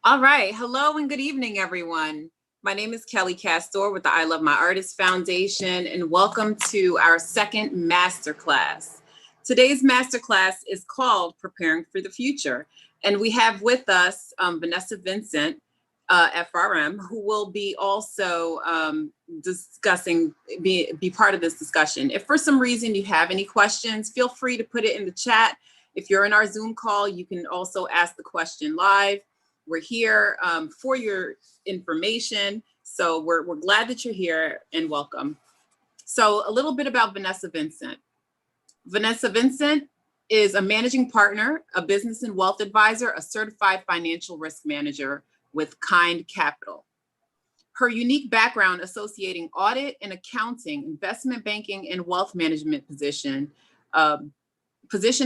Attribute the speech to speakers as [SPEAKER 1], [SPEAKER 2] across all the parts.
[SPEAKER 1] All right. Hello and good evening, everyone. My name is Kelly Castor with the I Love My Artist Foundation, and welcome to our second masterclass. Today's masterclass is called Preparing for the Future. And we have with us Vanessa Vincent, FRM, who will be also discussing, be part of this discussion. If for some reason you have any questions, feel free to put it in the chat. If you're in our Zoom call, you can also ask the question live. We're here for your information. So we're glad that you're here and welcome. So a little bit about Vanessa Vincent. Vanessa Vincent is a managing partner, a business and wealth advisor, a certified financial risk manager with Kind Capital. Her unique background associating audit and accounting, investment banking, and wealth management position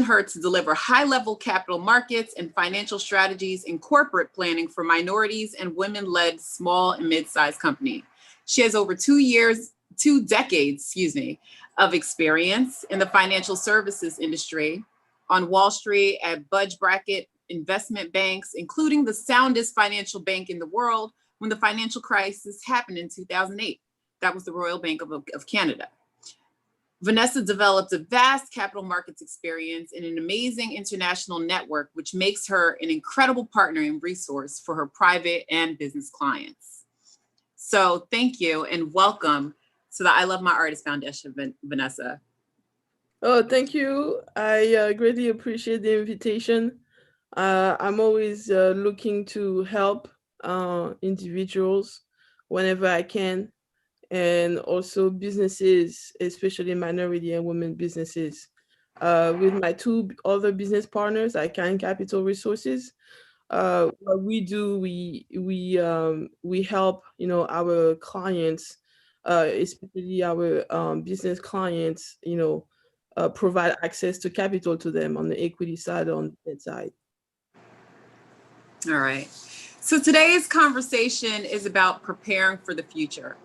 [SPEAKER 1] her to deliver high-level capital markets and financial strategies and corporate planning for minorities and women-led small and mid-sized companies. She has over 2 decades, of experience in the financial services industry on Wall Street at budge bracket investment banks, including the soundest financial bank in the world when the financial crisis happened in 2008. That was the Royal Bank of Canada. Vanessa developed a vast capital markets experience and an amazing international network, which makes her an incredible partner and resource for her private and business clients. So thank you and welcome to the I Love My Artist Foundation, Vanessa.
[SPEAKER 2] Oh, thank you. I greatly appreciate the invitation. I'm always looking to help individuals whenever I can, and also businesses, especially minority and women businesses. With my 2 other business partners at Kind Capital Resources, what we do, we help our clients, especially our business clients, provide access to capital to them on the equity side, on the debt side.
[SPEAKER 1] All right. So today's conversation is about preparing for the future.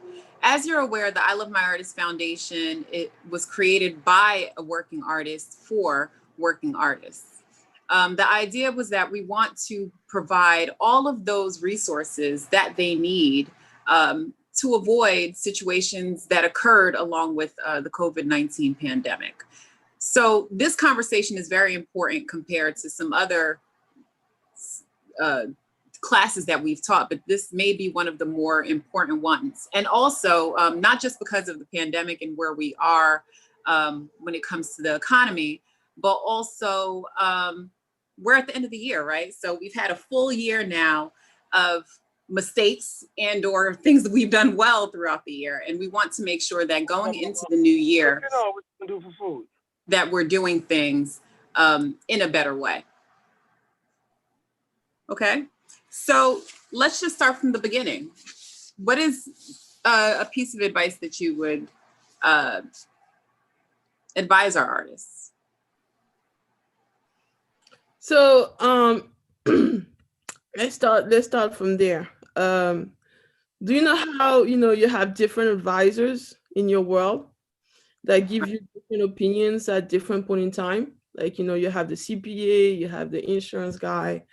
[SPEAKER 1] As you're aware, the I Love My Artist Foundation, it was created by a working artist for working artists. The idea was that we want to provide all of those resources that they need to avoid situations that occurred along with the COVID-19 pandemic. So this conversation is very important compared to some other classes that we've taught, but this may be one of the more important ones. And also, not just because of the pandemic and where we are when it comes to the economy, but also we're at the end of the year, right? So we've had a full year now of mistakes and or things that we've done well throughout the year. And we want to make sure that going into the new year, that we're doing things in a better way. Okay. So let's just start from the beginning. What is a piece of advice that you would advise our artists?
[SPEAKER 2] So let's start from there. Do you know how you have different advisors in your world that give you different opinions at different point in time? Like you have the CPA, you have the insurance guy.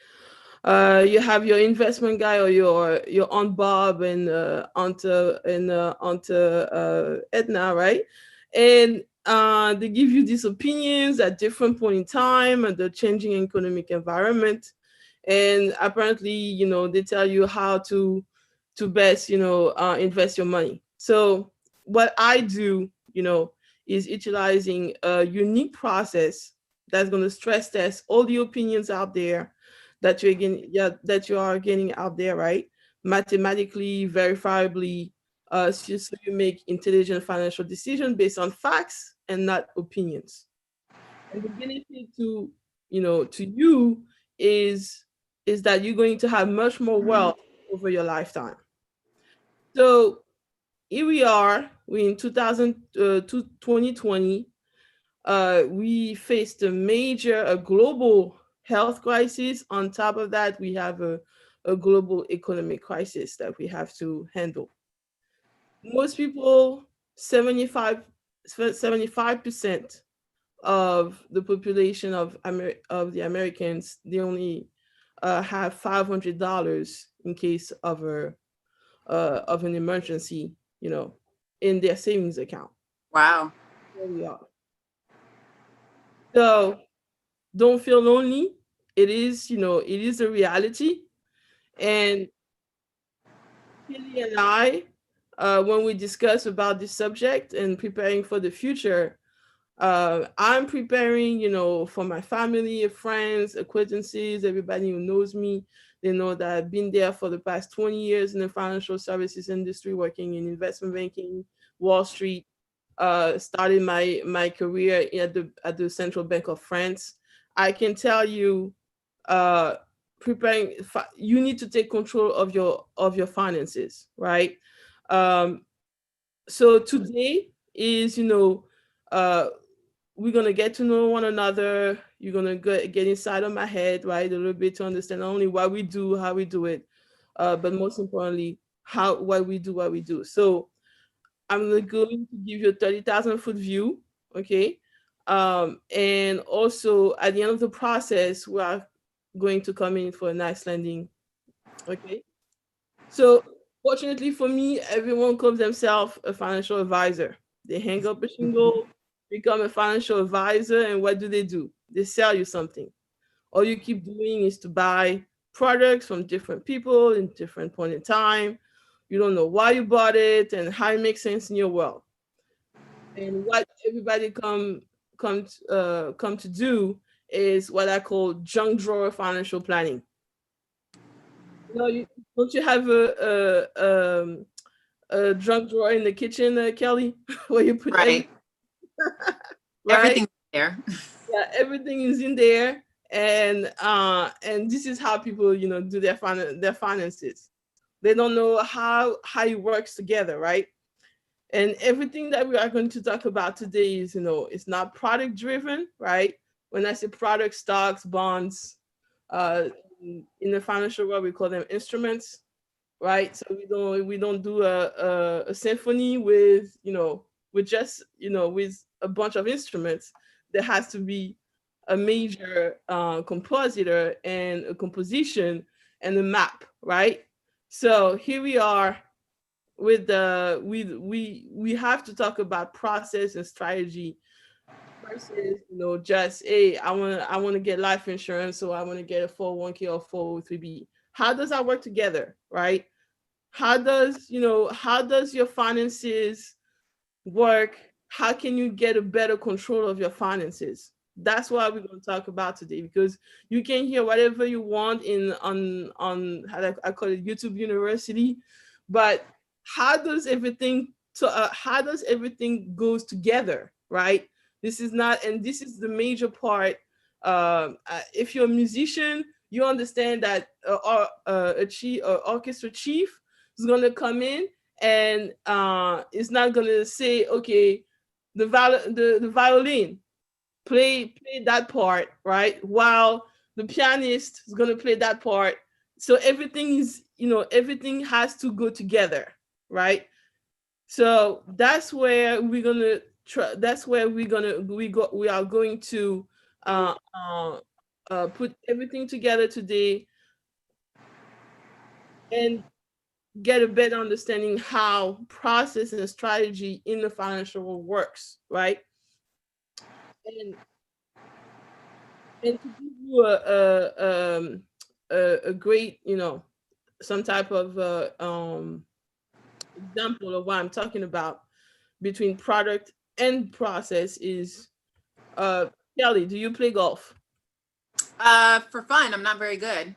[SPEAKER 2] You have your investment guy, or your Aunt Bob and Aunt Edna, right? And they give you these opinions at different point in time and the changing economic environment. And apparently, they tell you how to best, invest your money. So what I do, is utilizing a unique process that's going to stress test all the opinions out there that you are getting out there, right? Mathematically, verifiably, so you make intelligent financial decisions based on facts and not opinions. And the benefit to you is that you're going to have much more wealth over your lifetime. So here we in 2020. We faced a global health crisis. On top of that, we have a global economic crisis that we have to handle. Most people, 75% of the population of the Americans, they only have $500 in case of an emergency, in their savings account.
[SPEAKER 1] Wow.
[SPEAKER 2] There we are. So don't feel lonely. It is a reality. And Kelly and I, when we discuss about this subject and preparing for the future, I'm preparing, for my family, friends, acquaintances, everybody who knows me. They know that I've been there for the past 20 years in the financial services industry, working in investment banking, Wall Street. Started my career at the Central Bank of France. I can tell you, uh, you need to take control of your finances, right? Um, so today is, uh, we're gonna get to know one another. You're gonna get inside of my head, right, a little bit to understand not only what we do, how we do it, but most importantly, how what we do. So I'm going to give you a 30,000 foot view, okay? And also at the end of the process, we are going to come in for a nice landing, okay? So fortunately for me, everyone calls themselves a financial advisor. They hang up a shingle, become a financial advisor, and what do? They sell you something. All you keep doing is to buy products from different people in different point in time. You don't know why you bought it and how it makes sense in your world. And what everybody come to do is what I call junk drawer financial planning. Don't you have a junk drawer in the kitchen, Kelly, where you put everything,
[SPEAKER 1] Right.
[SPEAKER 2] right?
[SPEAKER 1] Everything's there.
[SPEAKER 2] Yeah, everything is in there, and this is how people, do their finances. They don't know how it works together, right? And everything that we are going to talk about today is, it's not product driven, right? When I say product, stocks, bonds, uh, in the financial world, we call them instruments, right? So we don't do a symphony with, with just, with a bunch of instruments. There has to be a major compositor and a composition and a map, right? So here we are with the we have to talk about process and strategy versus, just, hey, I want to get life insurance, so I want to get a 401k or 403b. How does that work together, right? How does your finances work? How can you get a better control of your finances? That's what we're going to talk about today, because you can hear whatever you want in on how I call it YouTube University, but how does everything goes together, right? This is not, and this is the major part. If you're a musician, you understand that orchestra chief is going to come in and it's not gonna say, okay, the violin play that part, right? While the pianist is gonna play that part. So everything has to go together, right? So that's where we're gonna try. That's where we are going to uh, uh, put everything together today and get a better understanding how process and strategy in the financial world works, right? And to give you a great, some type of example of what I'm talking about between product and process is, uh, Kelly, do you play golf?
[SPEAKER 1] For fun, I'm not very good.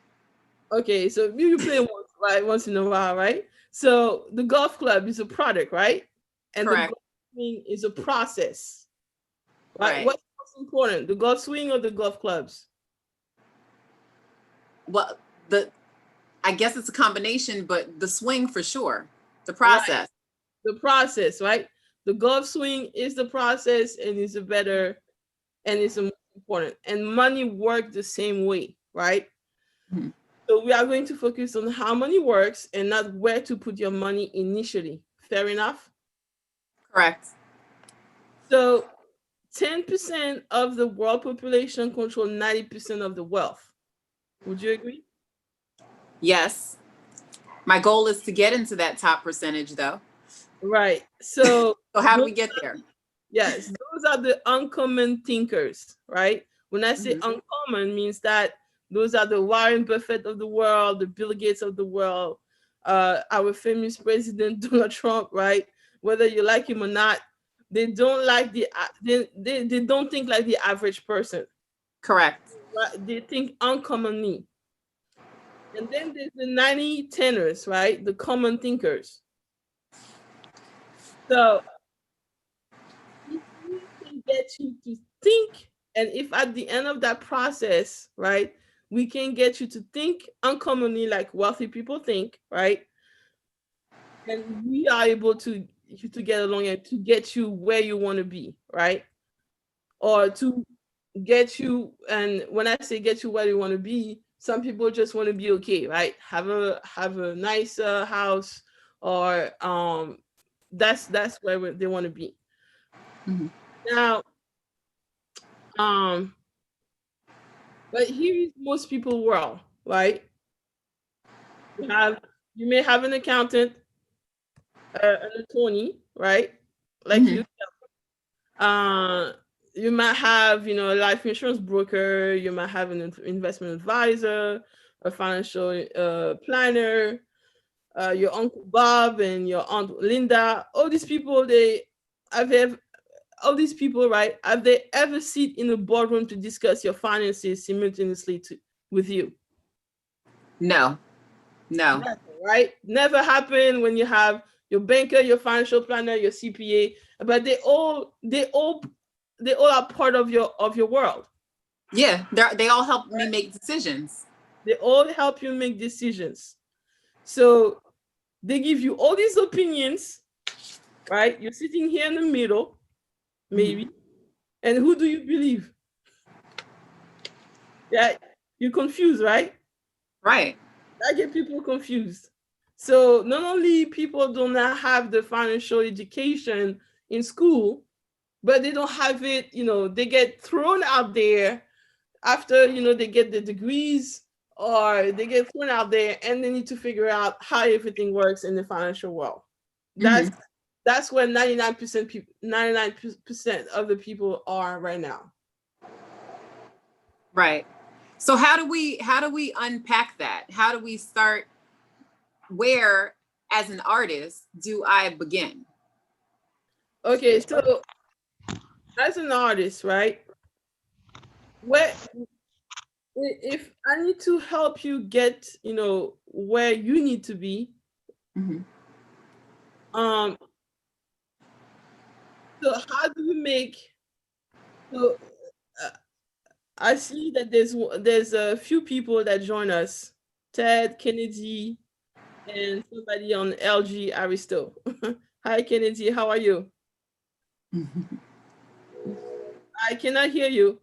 [SPEAKER 2] Okay, so you play once, right? Once in a while, right? So the golf club is a product, right? And the
[SPEAKER 1] Correct.
[SPEAKER 2] golf swing is a process, right?
[SPEAKER 1] Right.
[SPEAKER 2] What's most important, the golf swing or the golf clubs?
[SPEAKER 1] Well, the I guess it's a combination, but the swing for sure. The
[SPEAKER 2] Right,
[SPEAKER 1] process.
[SPEAKER 2] the process, right? The golf swing is the process and is a better and is the most important. And money works the same way, right?
[SPEAKER 1] Mhm.
[SPEAKER 2] So we are going to focus on how money works and not where to put your money initially. Fair enough?
[SPEAKER 1] Correct.
[SPEAKER 2] So 10% of the world population control 90% of the wealth. Would you agree?
[SPEAKER 1] Yes. My goal is to get into that top percentage though.
[SPEAKER 2] Right. So
[SPEAKER 1] So how do we get there?
[SPEAKER 2] yes, those are the uncommon thinkers, right? When I say uncommon, means that those are the Warren Buffett of the world, the Bill Gates of the world, our famous president Donald Trump, right? Whether you like him or not, they don't like they don't think like the average person.
[SPEAKER 1] Correct.
[SPEAKER 2] Right? They think uncommonly. And then there's the 90 tenors, right? The common thinkers. So if we can get you to think, and if at the end of that process, right, we can get you to think uncommonly like wealthy people think, right? And we are able to get along and to get you where you want to be, right? Or to get you, and when I say get you where you want to be, some people just want to be okay, right? Have a nice house, or that's where they want to be. Now, um, but here is most people world, right? You may have an accountant, an attorney, right? Like you, uh, you might have, a life insurance broker. You might have an investment advisor, a financial planner, your uncle Bob and your aunt Linda. All these people, have all these people, right? Have they ever sit in a boardroom to discuss your finances simultaneously with you?
[SPEAKER 1] No.
[SPEAKER 2] Never, right? Never happened when you have your banker, your financial planner, your CPA, but they all are part of your world.
[SPEAKER 1] Yeah, they all help me make decisions.
[SPEAKER 2] They all help you make decisions. So they give you all these opinions, right? You're sitting here in the middle, maybe. And who do you believe? Yeah, you're confused, right?
[SPEAKER 1] Right.
[SPEAKER 2] I get people confused. So not only people do not have the financial education in school, but they don't have it, they get thrown out there after, they get the degrees, or they get thrown out there and they need to figure out how everything works in the financial world. That's where 99% of the people are right now.
[SPEAKER 1] Right. So how do we unpack that? How do we start? Where, as an artist, do I begin?
[SPEAKER 2] Okay, so as an artist, right? If I need to help you get, where you need to be, so how do you make? So I see that there's a few people that join us, Ted, Kennedy, and somebody on LG Aristo. Hi, Kennedy, how are you? I cannot hear you.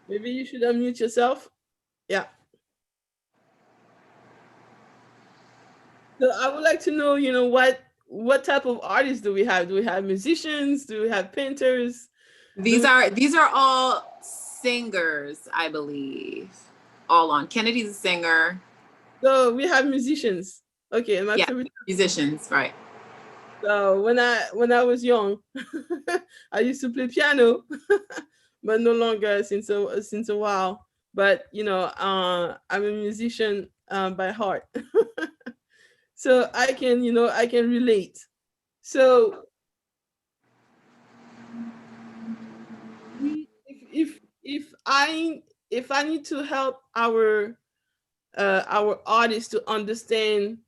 [SPEAKER 2] Maybe you should unmute yourself. Yeah. So I would like to know, what type of artists do we have? Do we have musicians? Do we have painters?
[SPEAKER 1] These are all singers, I believe. All on. Kennedy's a singer.
[SPEAKER 2] So we have musicians. Okay, and
[SPEAKER 1] musicians, right?
[SPEAKER 2] So when I was young, I used to play piano, but no longer since a while. But I'm a musician by heart, so I can relate. So if I need to help our artists to understand,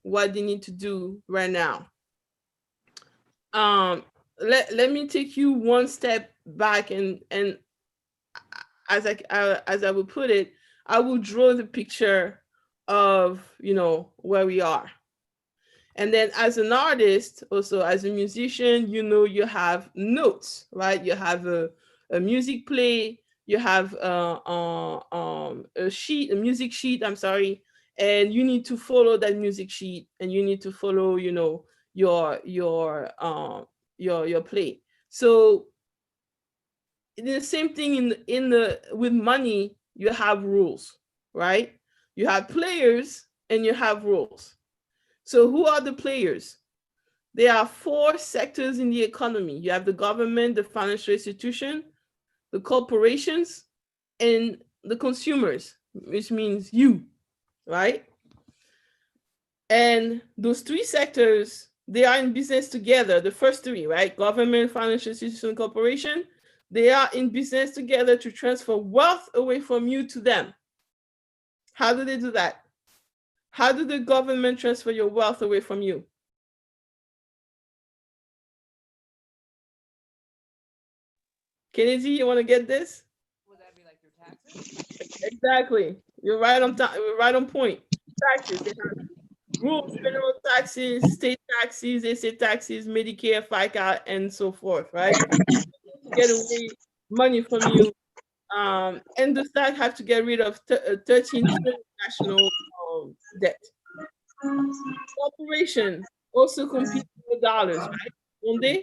[SPEAKER 2] what they need to do right now. Let me take you one step back, and as I would put it, I will draw the picture of where we are. And then as an artist, also as a musician, you have notes, right? You have a music play, you have a music sheet, I'm sorry, and you need to follow that music sheet, and you need to follow, your play. So the same thing with money, you have rules, right? You have players and you have rules. So who are the players? There are four sectors in the economy. You have the government, the financial institution, the corporations, and the consumers, which means you, right? And those three sectors, they are in business together. The first three, right? Government, financial institution, corporation, they are in business together to transfer wealth away from you to them. How do they do that? How do the government transfer your wealth away from you? Kennedy, you want to get this?
[SPEAKER 1] Would that be like your taxes?
[SPEAKER 2] Exactly. You're right on time. You're right on point. Taxes. They have rules, federal taxes, state taxes, estate taxes, Medicare, FICA, and so forth, right? Get away money from you. And the states have to get rid of 13 trillion national debt. Corporations also compete for dollars, right? Don't they?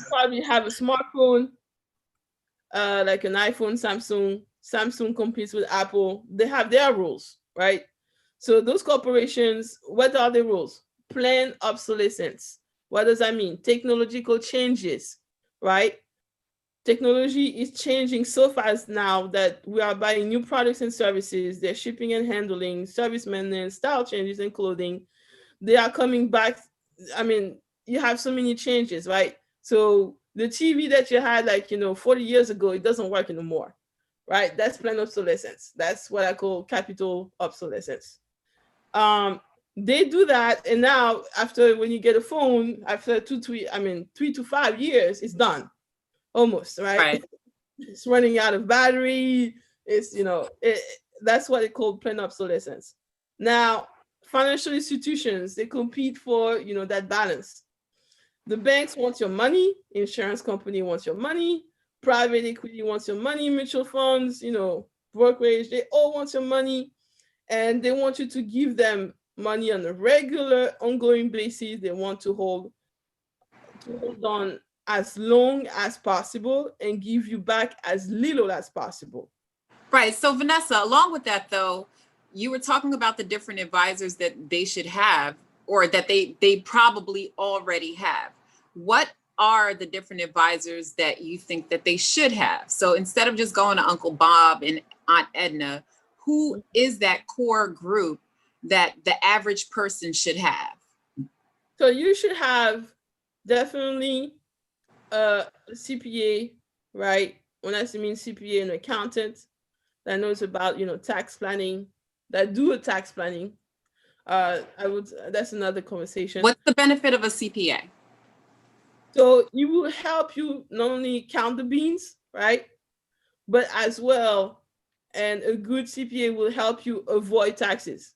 [SPEAKER 2] Probably have a smartphone, like an iPhone, Samsung. Samsung competes with Apple. They have their rules, right? So those corporations, what are the rules? Planned obsolescence. What does that mean? Technological changes, right? Technology is changing so fast now that we are buying new products and services. They're shipping and handling, service maintenance, style changes in clothing. They are coming back. I mean, you have so many changes, right? So the TV that you had, like, 40 years ago, it doesn't work anymore, right? That's planned obsolescence. That's what I call capital obsolescence. They do that, and now after, when you get a phone, after 3 to 5 years, it's done, almost, right?
[SPEAKER 1] Right.
[SPEAKER 2] It's running out of battery. It's that's what they call planned obsolescence. Now, financial institutions, they compete for that balance. The banks want your money, insurance company wants your money, private equity wants your money, mutual funds, brokerage, they all want your money, and they want you to give them money on a regular, ongoing basis. They want to hold on as long as possible and give you back as little as possible.
[SPEAKER 1] Right. So Vanessa, along with that though, you were talking about the different advisors that they should have, or that they probably already have. What are the different advisors that you think that they should have? So instead of just going to Uncle Bob and Aunt Edna, who is that core group that the average person should have?
[SPEAKER 2] So you should have definitely a CPA, right? When I mean CPA, an accountant that knows about tax planning, that do a tax planning. That's another conversation.
[SPEAKER 1] What's the benefit of a CPA?
[SPEAKER 2] So it will help you not only count the beans, right, but as well, and a good CPA will help you avoid taxes,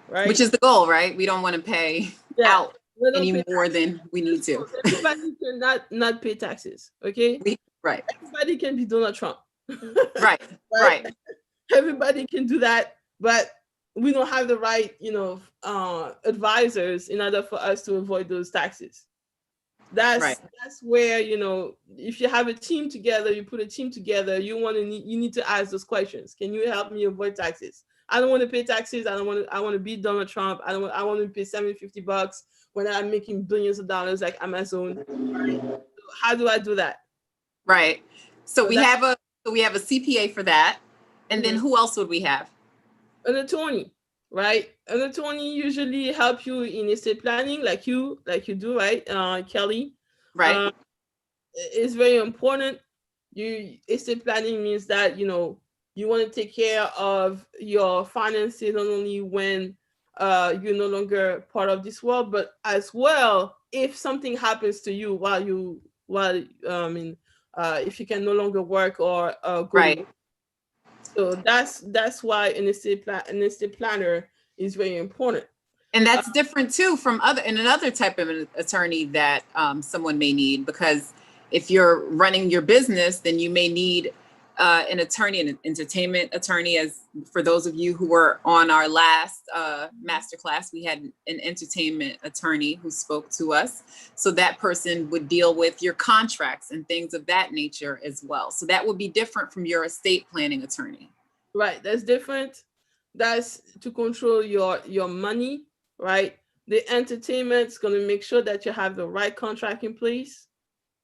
[SPEAKER 2] right?
[SPEAKER 1] Which is the goal, right? We don't want to pay out any more than we need to.
[SPEAKER 2] Everybody cannot not pay taxes, okay?
[SPEAKER 1] Right.
[SPEAKER 2] Everybody can be Donald Trump.
[SPEAKER 1] Right.
[SPEAKER 2] Everybody can do that, but we don't have the right, advisors in order for us to avoid those taxes. That's where, if you have a team together, you put a team together, you need to ask those questions. Can you help me avoid taxes? I don't want to pay taxes. I want to beat Donald Trump. I want to pay $750 when I'm making billions of dollars like Amazon. Right? How do I do that?
[SPEAKER 1] Right. So we have a CPA for that. And then who else would we have?
[SPEAKER 2] An attorney, right? An attorney usually help you in estate planning, like you do, right, Kelly?
[SPEAKER 1] Right.
[SPEAKER 2] It's very important. Estate planning means that you want to take care of your finances not only when you're no longer part of this world, but as well if something happens to you if you can no longer work or go.
[SPEAKER 1] Right.
[SPEAKER 2] So that's why an estate planner is very important.
[SPEAKER 1] And that's different too from another type of an attorney that someone may need, because if you're running your business, then you may need an attorney, an entertainment attorney. As for those of you who were on our last masterclass, we had an entertainment attorney who spoke to us. So that person would deal with your contracts and things of that nature as well. So that would be different from your estate planning attorney.
[SPEAKER 2] Right, that's different. That's to control your money, right? The entertainment's going to make sure that you have the right contract in place.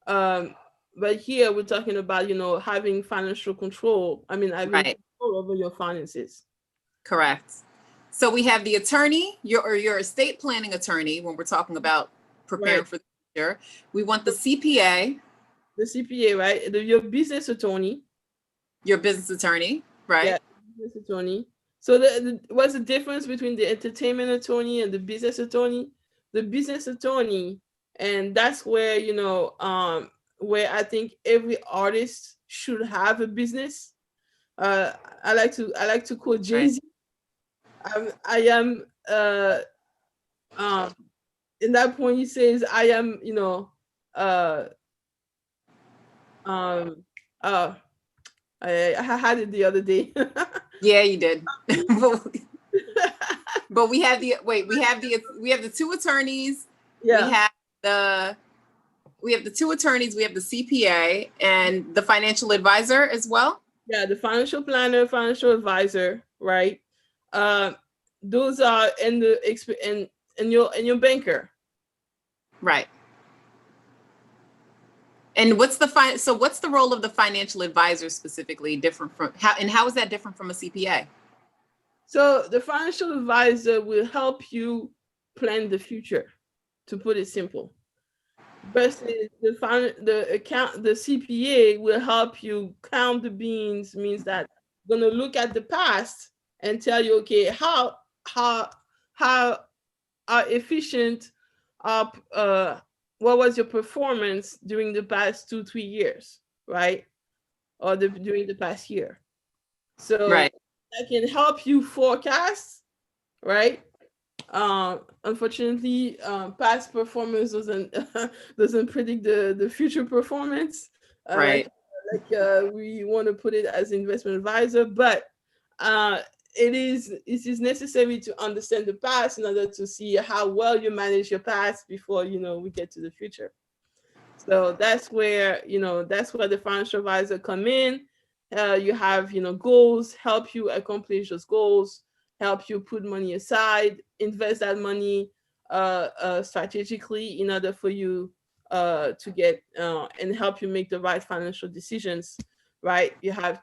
[SPEAKER 2] Um, but here we're talking about, having financial control. I mean, having
[SPEAKER 1] Right.
[SPEAKER 2] control over your finances.
[SPEAKER 1] Correct. So we have the attorney, your estate planning attorney when we're talking about preparing
[SPEAKER 2] Right.
[SPEAKER 1] for the future. We want the CPA,
[SPEAKER 2] The CPA, right? Your business attorney.
[SPEAKER 1] your business attorney,
[SPEAKER 2] Yeah,
[SPEAKER 1] right?
[SPEAKER 2] business attorney. So what's the difference between the entertainment attorney and the business attorney? The business attorney, and that's where, where I think every artist should have a business. I like to quote
[SPEAKER 1] Right.
[SPEAKER 2] Jay-Z. I am um in that point he says I am, uh um uh I had it the other day.
[SPEAKER 1] Yeah, you did. But we have the two attorneys. We
[SPEAKER 2] Yeah.
[SPEAKER 1] have the we have the two attorneys, we have the CPA and the financial advisor as well.
[SPEAKER 2] Yeah, the financial planner, financial advisor, right? Uh, those are in the and your banker.
[SPEAKER 1] Right. And what's the role of the financial advisor specifically different from how is that different from a CPA?
[SPEAKER 2] So the financial advisor will help you plan the future, to put it simple. Versus the CPA will help you count the beans, means that gonna look at the past and tell you, okay, how how efficient up what was your performance during the past 2-3 years, right? Or during the past year. So
[SPEAKER 1] Right.
[SPEAKER 2] that can help you forecast, right? Unfortunately, past performance doesn't doesn't predict the future performance. Like
[SPEAKER 1] Right.
[SPEAKER 2] we want to put it as investment advisor, but uh, it is necessary to understand the past in order to see how well you manage your past before we get to the future. So that's where the financial advisor come in. You have goals, help you accomplish those goals, help you put money aside, invest that money strategically in order for you to get and help you make the right financial decisions. Right? You have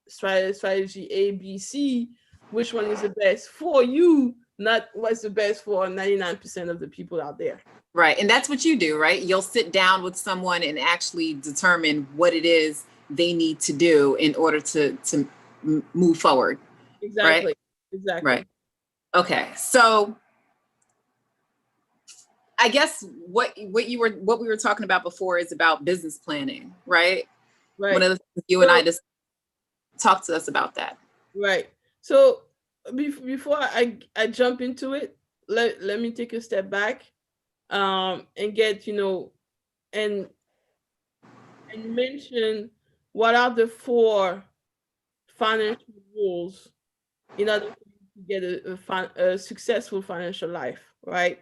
[SPEAKER 2] strategy A, B, C. Which one is the best for you? Not what's the best for 99% of the people out there.
[SPEAKER 1] Right. And that's what you do, right? You'll sit down with someone and actually determine what it is they need to do in order to move forward, right?
[SPEAKER 2] Exactly.
[SPEAKER 1] Right.
[SPEAKER 2] Exactly.
[SPEAKER 1] Okay. So I guess what we were talking about before is about business planning, right? One
[SPEAKER 2] Right.
[SPEAKER 1] of the things you and I
[SPEAKER 2] So,
[SPEAKER 1] just talked to us about that.
[SPEAKER 2] right. So before I jump into it, let me take a step back and get, and mention what are the four financial rules in order for you to get a successful financial life, right?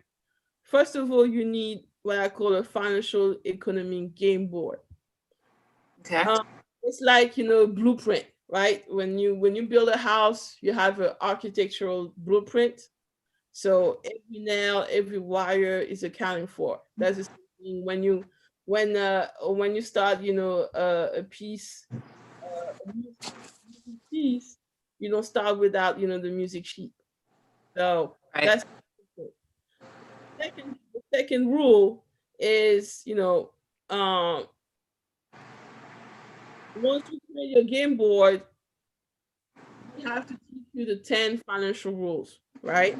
[SPEAKER 2] First of all, you need what I call a financial economy game board.
[SPEAKER 1] Okay.
[SPEAKER 2] Um, it's like blueprint, right? When you build a house, you have an architectural blueprint. So every nail, every wire is accounting for. That's the same thing when you start, a piece, a music piece. You don't start without the music sheet. So
[SPEAKER 1] Right.
[SPEAKER 2] that's the second rule is once you create your game board, we have to teach you the 10 financial rules, right?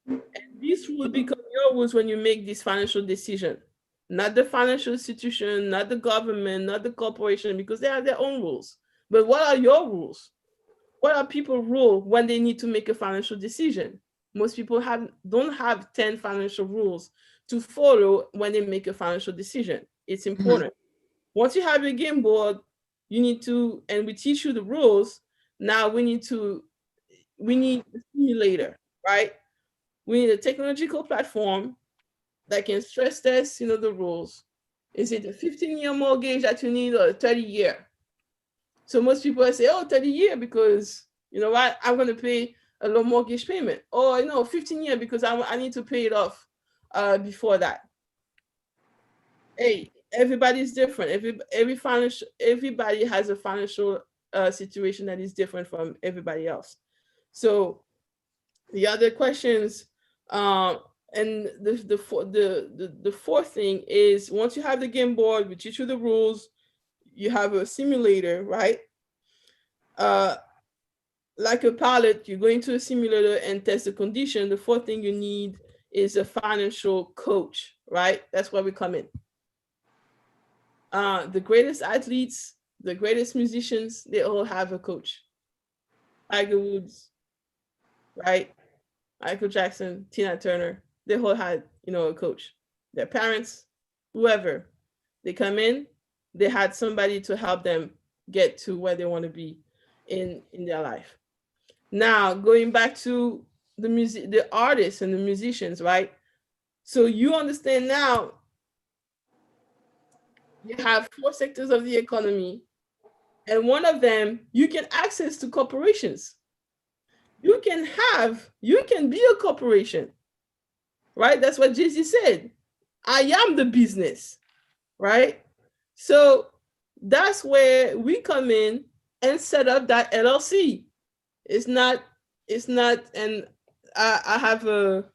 [SPEAKER 2] And these rules become your rules when you make this financial decision. Not the financial institution, not the government, not the corporation, because they have their own rules. But what are your rules? What are people rule when they need to make a financial decision? Most people don't have 10 financial rules to follow when they make a financial decision. It's
[SPEAKER 1] Mhm.
[SPEAKER 2] important. Once you have your game board, you need to, and we teach you the rules. Now we need a simulator, right? We need a technological platform that can stress test, the rules. Is it a 15-year mortgage that you need or a 30-year? So most people say, oh, 30-year because You know what? I'm going to pay a low mortgage payment, or 15 years because I need to pay it off before that. Hey, everybody's different. Everybody has a financial situation that is different from everybody else. So the other questions, and the fourth thing is, once you have the game board, we teach you the rules. You have a simulator, right? Like a pilot, you go into a simulator and test the condition. The fourth thing you need is a financial coach, right? That's where we come in. The greatest athletes, the greatest musicians, they all have a coach. Tiger Woods, right? Michael Jackson, Tina Turner, they all had, a coach. Their parents, whoever, they come in, they had somebody to help them get to where they want to be in their life. Now, going back to the artists and the musicians, right? So you understand now, you have four sectors of the economy, and one of them, you can access to corporations. You can be a corporation, right? That's what Jay-Z said. I am the business, right? So that's where we come in and set up that LLC. It's not, and I have a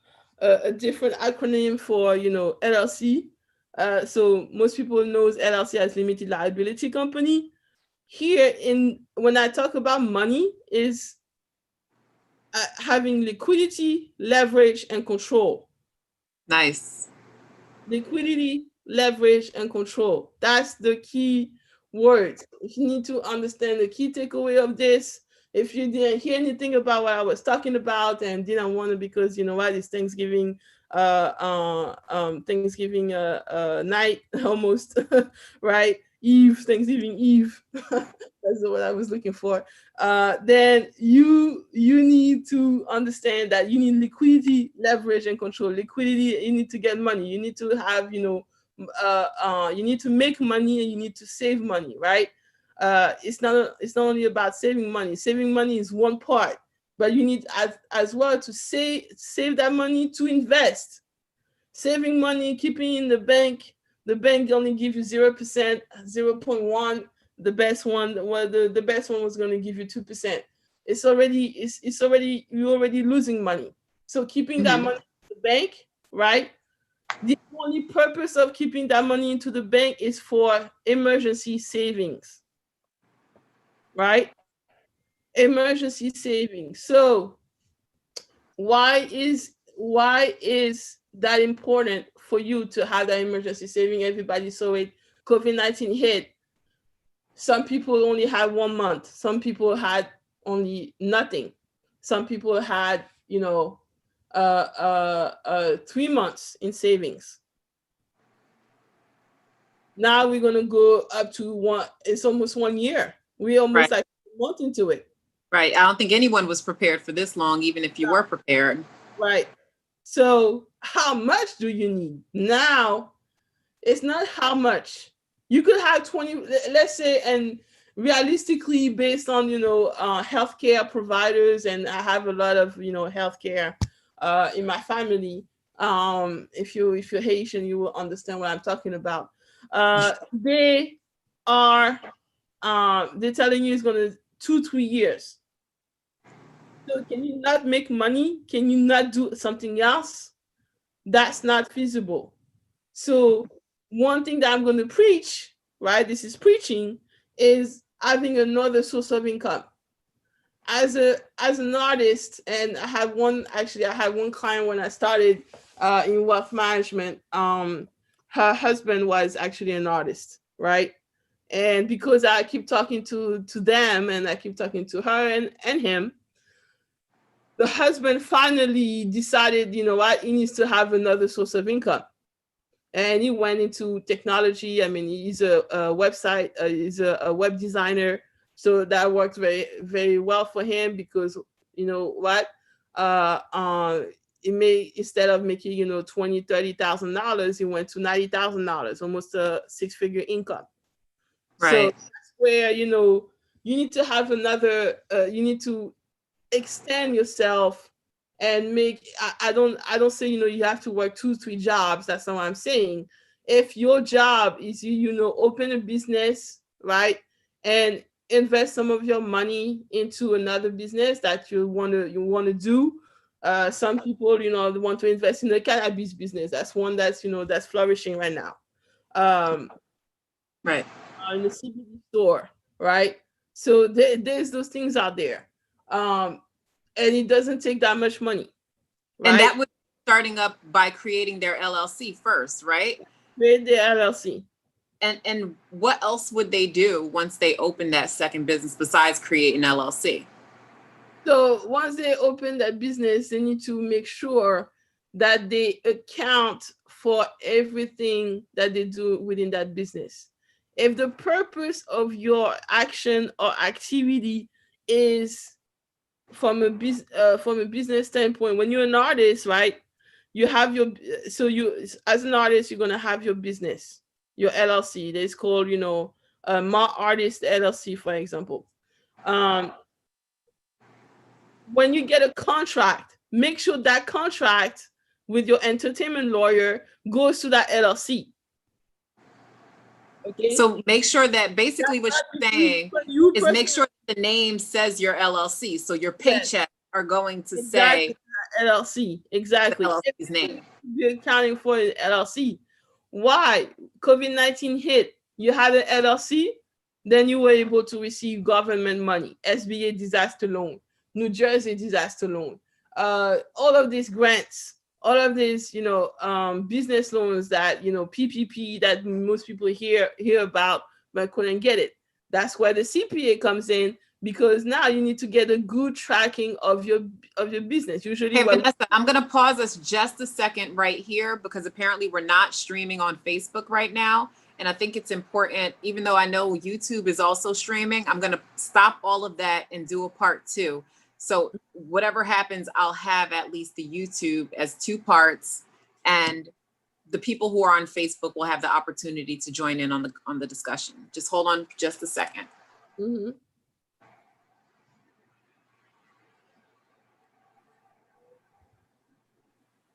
[SPEAKER 2] different acronym for, LLC. So most people knows LLC as limited liability company. Here, when I talk about money, is having liquidity, leverage, and control.
[SPEAKER 1] Nice.
[SPEAKER 2] Liquidity, leverage, and control. That's the key words. If you need to understand the key takeaway of this, if you didn't hear anything about what I was talking about and didn't want to, because it's Thanksgiving, Thanksgiving night almost, right? Thanksgiving Eve. That's what I was looking for. Then you need to understand that you need liquidity, leverage, and control. Liquidity, you need to get money. You need to have, you need to make money, and you need to save money, right? It's not only about saving money. Saving money is one part, but you need as well to save that money to invest. Saving money, keeping in the bank only gives you 0%, 0.1. The best one, the best one was going to give you 2%. You're already losing money. So keeping that money in the bank, right? The only purpose of keeping that money into the bank is for emergency savings, right? Emergency savings. So why is that important for you to have that emergency saving? Everybody saw it. COVID-19 hit. Some people only had 1 month. Some people had only nothing. Some people had, 3 months in savings. Now we're gonna go up to one. It's almost 1 year. We almost like a month into it.
[SPEAKER 1] Right. I don't think anyone was prepared for this long, even if you were prepared.
[SPEAKER 2] Right. So how much do you need? Now, it's not how much. You could have 20, let's say, and realistically, based on, healthcare providers, and I have a lot of, healthcare in my family. If you're Haitian, you will understand what I'm talking about. They're telling you it's going to 2-3 years. So can you not make money? Can you not do something else? That's not feasible. So one thing that I'm going to preach, right? This is preaching, is having another source of income. As an artist, and I had one client when I started in wealth management. Her husband was actually an artist, right? And because I keep talking to them, and I keep talking to her and him, the husband finally decided, you know what, he needs to have another source of income. And he went into technology. I mean, he's a website, he's a web designer. So that worked very, very well for him, because, you know what, instead of making, $20,000-$30,000, he went to $90,000, almost a 6-figure income.
[SPEAKER 1] Right.
[SPEAKER 2] So that's where, you need to have another, you need to extend yourself and make, I don't say, you have to work 2, 3 jobs. That's not what I'm saying. If your job is, open a business, right? And invest some of your money into another business that you want to do. Some people, they want to invest in the cannabis business. That's one that's flourishing right now.
[SPEAKER 1] Right.
[SPEAKER 2] In the CBD store, right? So there's those things out there. And it doesn't take that much money, right?
[SPEAKER 1] And that was starting up by creating their LLC first, right?
[SPEAKER 2] Create the LLC.
[SPEAKER 1] And what else would they do once they open that second business besides create an LLC?
[SPEAKER 2] So once they open that business, they need to make sure that they account for everything that they do within that business. If the purpose of your action or activity is from a business standpoint, when you're an artist, right? You have your, so you, as an artist, you're gonna have your business, your LLC. It's called, Ma Artist LLC, for example. When you get a contract, make sure that contract with your entertainment lawyer goes to that LLC. Okay.
[SPEAKER 1] So make sure that basically what you're saying is make sure the name says your LLC. So your paychecks are going to say
[SPEAKER 2] LLC. Exactly.
[SPEAKER 1] The LLC's name.
[SPEAKER 2] You're accounting for the LLC. Why? COVID-19 hit. You had an LLC, then you were able to receive government money, SBA disaster loan, New Jersey disaster loan, all of these grants, all of these, business loans that, PPP that most people hear about but couldn't get it. That's where the CPA comes in, because now you need to get a good tracking of your business. Usually,
[SPEAKER 1] hey, Vanessa, I'm going to pause us just a second right here because apparently we're not streaming on Facebook right now. And I think it's important, even though I know YouTube is also streaming, I'm going to stop all of that and do a part 2. So whatever happens, I'll have at least the YouTube as 2 parts, and the people who are on Facebook will have the opportunity to join in on the discussion. Just hold on just a second.
[SPEAKER 2] Mm-hmm.